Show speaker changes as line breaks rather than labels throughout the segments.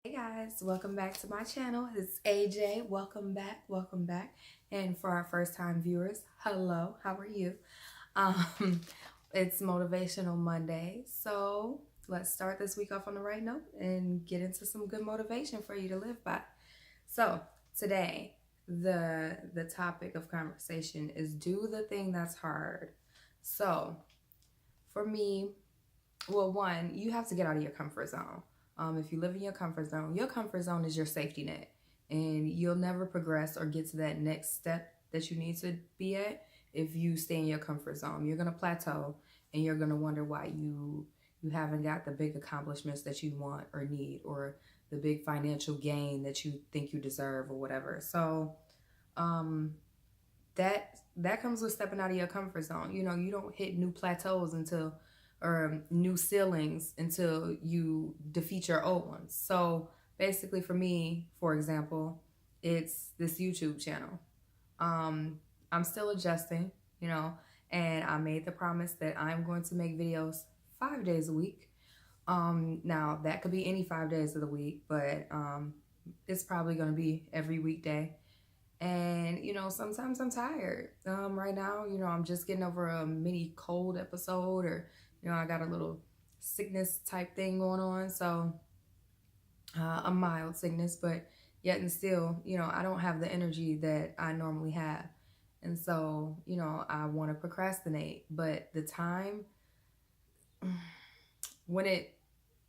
Hey guys, welcome back to my channel. It's AJ. Welcome back. And for our first time viewers, hello, how are you? Um, it's Motivational Monday, so let's start this week off on the right note and get into some good motivation for you to live by. So today, the topic of conversation is do the thing that's hard. So for me, well, one, you have to get out of your comfort zone. If you live in your comfort zone is your safety net, and you'll never progress or get to that next step that you need to be at if you stay in your comfort zone. You're gonna plateau, and you're gonna wonder why you haven't got the big accomplishments that you want or need, or the big financial gain that you think you deserve, or whatever. So, um, that comes with stepping out of your comfort zone. You know, you don't hit new plateaus until or new ceilings until you defeat your old ones. So basically for me, for example, it's this YouTube channel. Um I'm still adjusting, you know, and I made the promise that I'm going to make videos 5 days a week. Now that could be any 5 days of the week, but it's probably going to be every weekday. And, you know, sometimes I'm tired. Right now, you know, I'm just getting over a mini cold episode, or, you know, I got a little sickness type thing going on. So, a mild sickness, but yet and still, you know, I don't have the energy that I normally have. And so, you know, I want to procrastinate, but the time when it,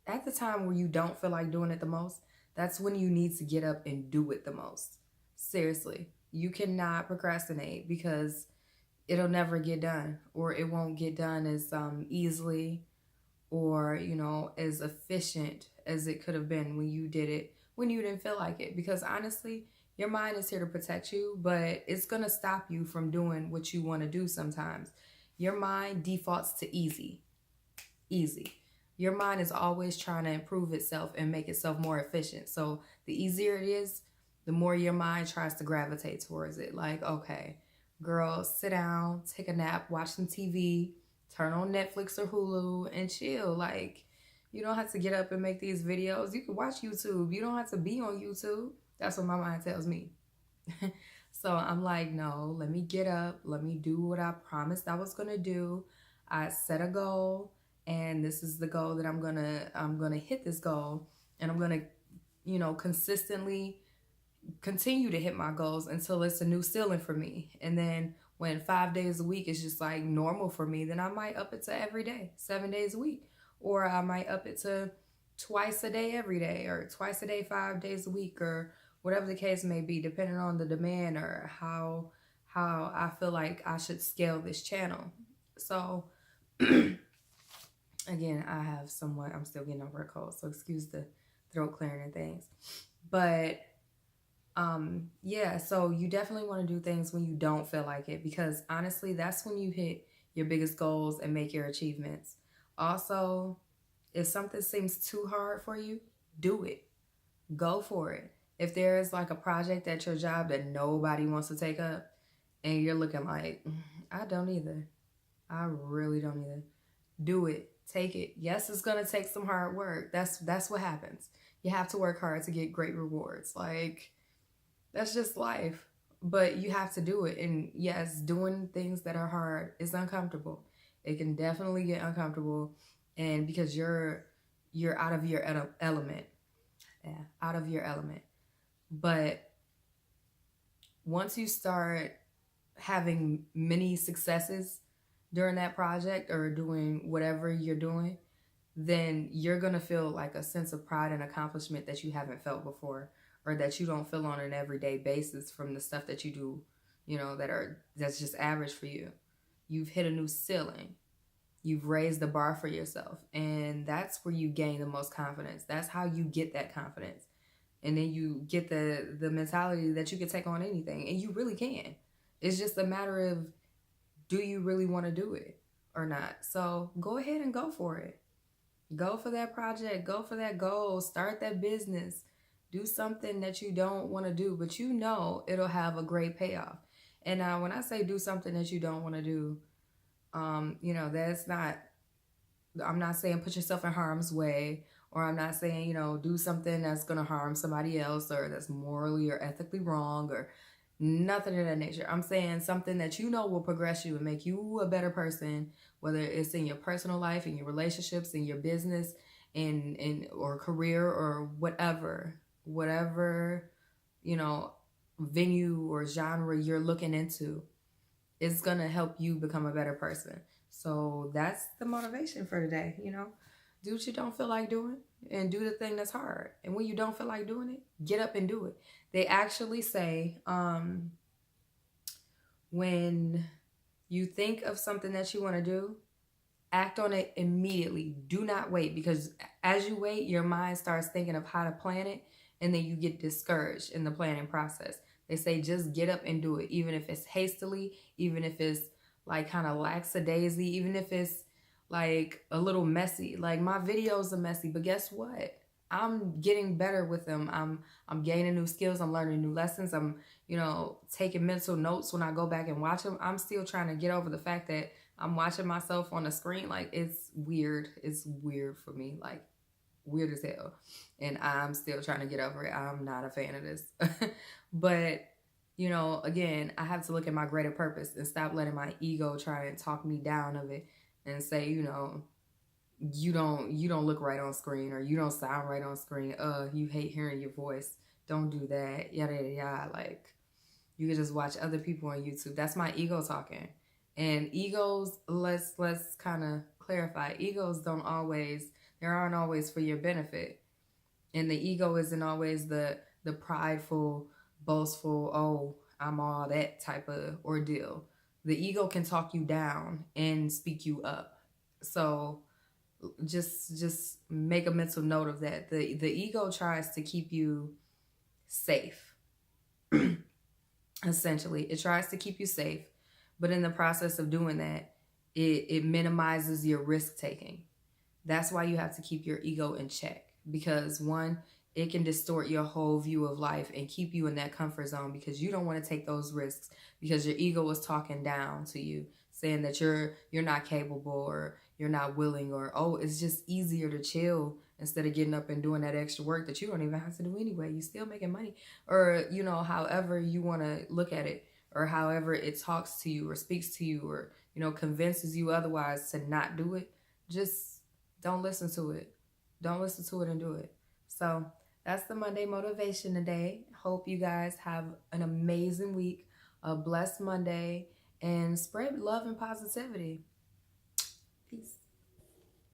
at the time where you don't feel like doing it the most, that's when you need to get up and do it the most. Seriously, you cannot procrastinate because it'll never get done, or it won't get done as easily, or, you know, as efficient as it could have been when you did it when you didn't feel like it. Because honestly, your mind is here to protect you, but it's going to stop you from doing what you want to do sometimes. Your mind defaults to easy. Your mind is always trying to improve itself and make itself more efficient. So the easier it is, the more your mind tries to gravitate towards it. Like, okay, girl, sit down, take a nap, watch some TV, turn on Netflix or Hulu and chill. Like, you don't have to get up and make these videos. You can watch YouTube. You don't have to be on YouTube. That's what my mind tells me. So I'm like, no, let me get up. Let me do what I promised I was going to do. I set a goal, and this is the goal that I'm going to hit this goal, and I'm going to, you know, consistently continue to hit my goals until it's a new ceiling for me. And then when 5 days a week is just like normal for me, then I might up it to every day, 7 days a week, or I might up it to twice a day every day, or twice a day 5 days a week, or whatever the case may be, depending on the demand or how I feel like I should scale this channel. So again, I have somewhat, I'm still getting over a cold, so excuse the throat clearing and things. But yeah, so you definitely want to do things when you don't feel like it, because honestly, that's when you hit your biggest goals and make your achievements. Also, if something seems too hard for you, do it. Go for it. If there is like a project at your job that nobody wants to take up, and you're looking like, I don't either. I really don't either. Do it. Take it. Yes, it's gonna take some hard work. That's what happens. You have to work hard to get great rewards. Like, that's just life. But you have to do it. And yes, doing things that are hard is uncomfortable. It can definitely get uncomfortable, and because you're out of your element. Yeah, out of your element. But once you start having many successes during that project or doing whatever you're doing, then you're going to feel like a sense of pride and accomplishment that you haven't felt before, or that you don't feel on an everyday basis from the stuff that you do, you know, that's just average for you. You've hit a new ceiling. You've raised the bar for yourself, and that's where you gain the most confidence. That's how you get that confidence. And then you get the mentality that you can take on anything, and you really can. It's just a matter of, do you really want to do it or not? So go ahead and go for it. Go for that project, go for that goal, start that business, do something that you don't want to do, but you know it'll have a great payoff. And now, when I say do something that you don't want to do, you know, that's not, I'm not saying put yourself in harm's way or I'm not saying, you know, do something that's going to harm somebody else or that's morally or ethically wrong or nothing of that nature. I'm saying something that you know will progress you and make you a better person, whether it's in your personal life, in your relationships, in your business, in or career or whatever, you know, venue or genre you're looking into. It's gonna help you become a better person. So that's the motivation for today, you know. Do what you don't feel like doing and do the thing that's hard. And when you don't feel like doing it, get up and do it. They actually say, when you think of something that you want to do, act on it immediately. Do not wait, because as you wait, your mind starts thinking of how to plan it, and then you get discouraged in the planning process. They say just get up and do it, even if it's hastily, even if it's like kind of lackadaisy, even if it's like a little messy. Like my videos are messy, but guess what? I'm getting better with them. I'm gaining new skills. I'm learning new lessons. I'm, you know, taking mental notes when I go back and watch them. I'm still trying to get over the fact that I'm watching myself on the screen. Like, it's weird. It's weird for me. Like, weird as hell. And I'm still trying to get over it. I'm not a fan of this. But, you know, again, I have to look at my greater purpose and stop letting my ego try and talk me down of it and say, you know, you don't look right on screen, or you don't sound right on screen. You hate hearing your voice. Don't do that. Yada yada yada. Like, you can just watch other people on YouTube. That's my ego talking. And egos, let's kind of clarify. Egos they aren't always for your benefit. And the ego isn't always the prideful, boastful, oh, I'm all that type of ordeal. The ego can talk you down and speak you up. So just make a mental note of that. The ego tries to keep you safe. Essentially, it tries to keep you safe, but in the process of doing that, it minimizes your risk taking. That's why you have to keep your ego in check, because one, it can distort your whole view of life and keep you in that comfort zone because you don't want to take those risks, because your ego is talking down to you, saying that you're not capable, or you're not willing, or oh, it's just easier to chill instead of getting up and doing that extra work that you don't even have to do anyway. You still making money, or you know, however you want to look at it, or however it talks to you or speaks to you, or you know, convinces you otherwise to not do it. Just don't listen to it. Don't listen to it and do it. So that's the Monday motivation today. Hope you guys have an amazing week, a blessed Monday, and spread love and positivity.